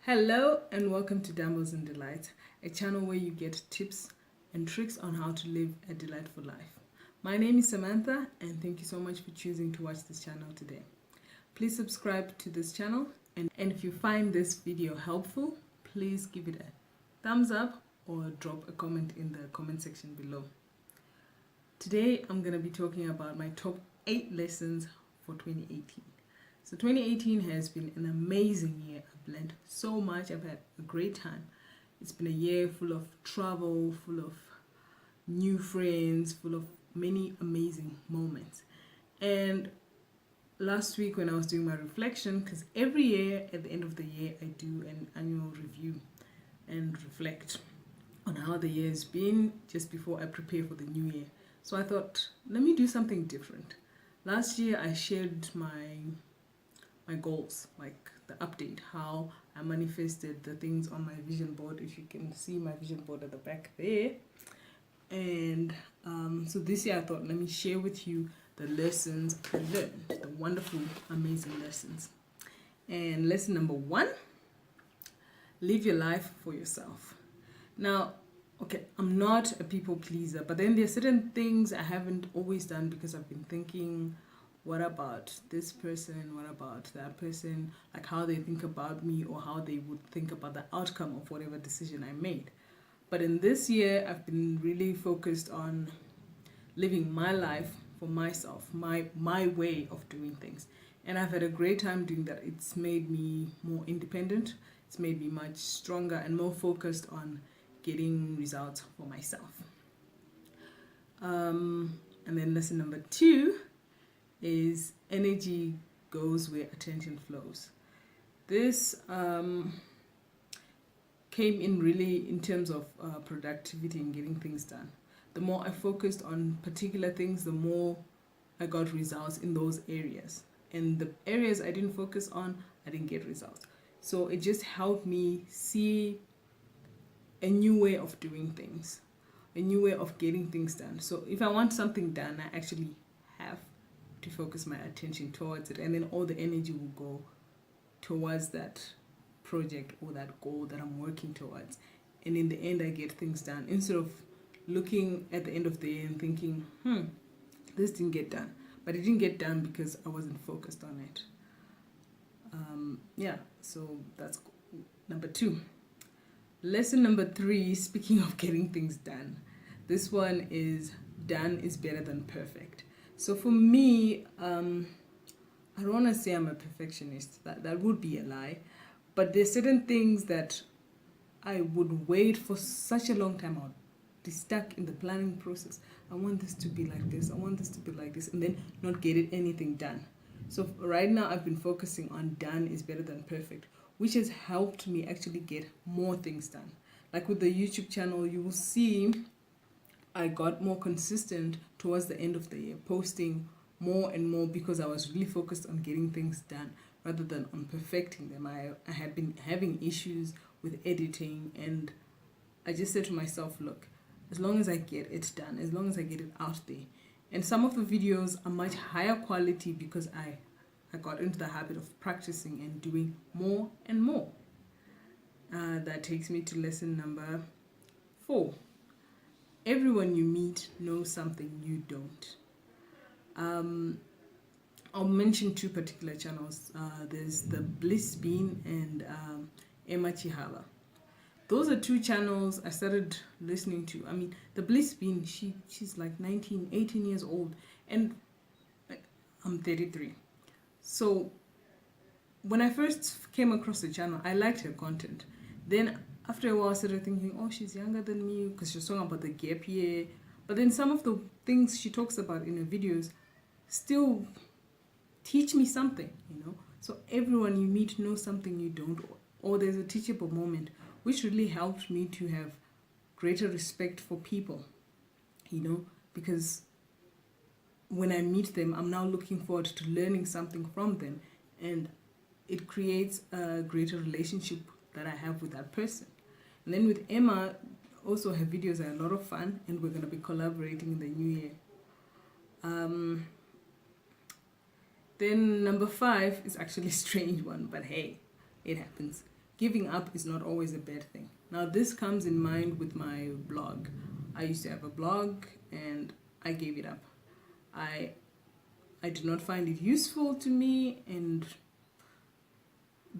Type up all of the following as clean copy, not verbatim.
Hello and welcome to Dumbbells and Delight, a channel where you get tips and tricks on how to live a delightful life. My name is Samantha and thank you so much for choosing to watch this channel today. Please subscribe to this channel and if you find this video helpful, please give it a thumbs up or drop a comment in the comment section below. Today I'm going to be talking about my top 8 lessons for 2018. So 2018 has been an amazing year. I've learned so much. I've had a great time. It's been a year full of travel, full of new friends, full of many amazing moments. And last week when I was doing my reflection, because every year at the end of the year I do an annual review and reflect on how the year has been just before I prepare for the new year. So I thought, let me do something different. Last year I shared my goals, like the update, how I manifested the things on my vision board. If you can see my vision board at the back there. And so this year I thought, let me share with you the lessons I learned, the wonderful, amazing lessons. And lesson number 1, live your life for yourself. Now, okay, I'm not a people pleaser, but then there are certain things I haven't always done because I've been thinking, what about this person? What about that person? Like how they think about me or how they would think about the outcome of whatever decision I made. But in this year, I've been really focused on living my life for myself, my way of doing things. And I've had a great time doing that. It's made me more independent. It's made me much stronger and more focused on getting results for myself. And then lesson number 2 is energy goes where attention flows. This came in really in terms of productivity and getting things done. The more I focused on particular things, the more I got results in those areas. And the areas I didn't focus on, I didn't get results. So it just helped me see a new way of doing things, a new way of getting things done. So if I want something done, I actually have to focus my attention towards it, and then all the energy will go towards that project or that goal that I'm working towards. And in the end, I get things done instead of looking at the end of the year and thinking, this didn't get done. But it didn't get done because I wasn't focused on it. So that's number 2. Lesson number 3, speaking of getting things done, this one is done is better than perfect. So for me, I don't want to say I'm a perfectionist. That would be a lie. But there's certain things that I would wait for such a long time. I'll be stuck in the planning process. I want this to be like this. I want this to be like this. And then not get anything done. So right now I've been focusing on done is better than perfect, which has helped me actually get more things done. Like with the YouTube channel, you will see I got more consistent towards the end of the year, posting more and more because I was really focused on getting things done rather than on perfecting them. I had been having issues with editing, and I just said to myself, look, as long as I get it done, as long as I get it out there. And some of the videos are much higher quality because I got into the habit of practicing and doing more and more. That takes me to lesson number 4. Everyone you meet knows something you don't. I'll mention 2 particular channels. There's the Bliss Bean and Emma Chihaba. Those are 2 channels I started listening to. I mean, the Bliss Bean, she's like 18 years old, and I'm 33. So when I first came across the channel, I liked her content. Then after a while, I started thinking, oh, she's younger than me because she's talking about the gap year. But then some of the things she talks about in her videos still teach me something, So everyone you meet knows something you don't, or there's a teachable moment, which really helped me to have greater respect for people, because when I meet them, I'm now looking forward to learning something from them, and it creates a greater relationship that I have with that person. And then with Emma, also her videos are a lot of fun, and we're going to be collaborating in the new year. Then number 5 is actually a strange one, but hey, it happens. giving up is not always a bad thing. Now, this comes in mind with my blog. I used to have a blog and I gave it up. I did not find it useful to me, and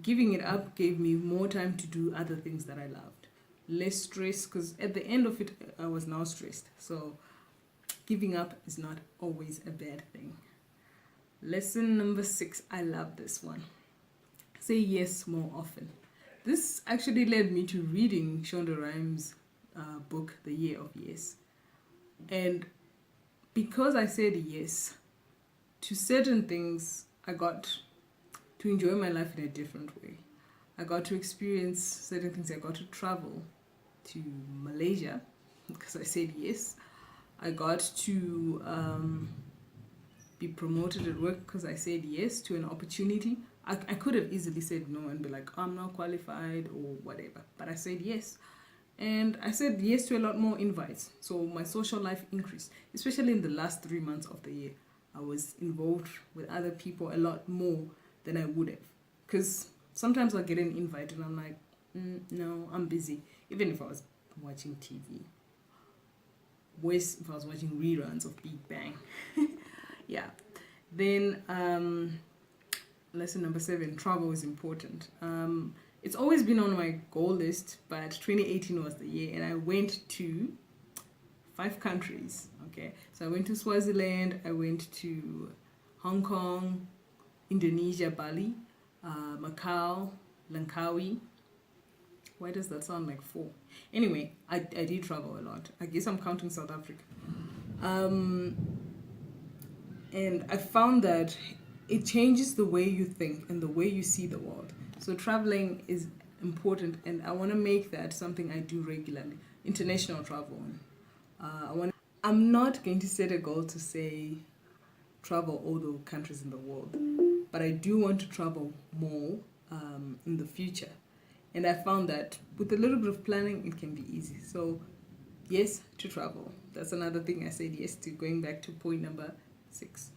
giving it up gave me more time to do other things that I loved. Less stress, because at the end of it, I was now stressed. So giving up is not always a bad thing. Lesson number 6. I love this one. Say yes more often. This actually led me to reading Shonda Rhimes' book, The Year of Yes. And because I said yes to certain things, I got to enjoy my life in a different way. I got to experience certain things. I got to travel to Malaysia because I said yes. I got to be promoted at work because I said yes to an opportunity. I could have easily said no and be like, I'm not qualified or whatever, but I said yes. And I said yes to a lot more invites. So my social life increased, especially in the last 3 months of the year. I was involved with other people a lot more than I would have. Because sometimes I'll get an invite and I'm like, no, I'm busy. Even if I was watching TV. Worse if I was watching reruns of Big Bang. Yeah. Then lesson number 7, travel is important. It's always been on my goal list, but 2018 was the year, and I went to 5 countries. Okay, so I went to Swaziland, I went to Hong Kong, Indonesia, Bali, Macau, Langkawi. Why does that sound like 4? Anyway, I did travel a lot. I guess I'm counting South Africa. And I found that it changes the way you think and the way you see the world. So traveling is important, and I want to make that something I do regularly. International travel. I'm not going to set a goal to say travel all the countries in the world, but I do want to travel more in the future. And I found that with a little bit of planning, it can be easy. So yes to travel. That's another thing I said yes to, going back to point number 6.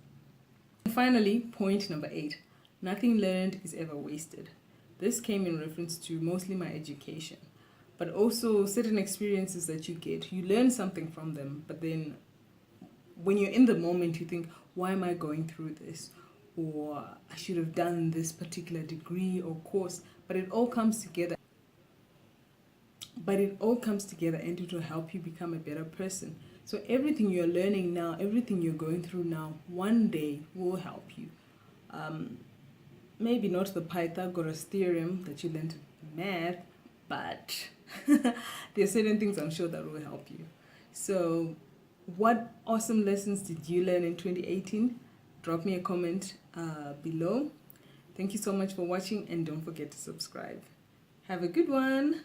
And finally, point number 8. Nothing learned is ever wasted. This came in reference to mostly my education, but also certain experiences that you get. You learn something from them, but then when you're in the moment, you think, why am I going through this? Or I should have done this particular degree or course, but it all comes together. And it will help you become a better person. So everything you're learning now, everything you're going through now, one day will help you. Maybe not the Pythagoras theorem that you learned in math, but there are certain things I'm sure that will help you. So what awesome lessons did you learn in 2018? Drop me a comment below. Thank you so much for watching, and don't forget to subscribe. Have a good one.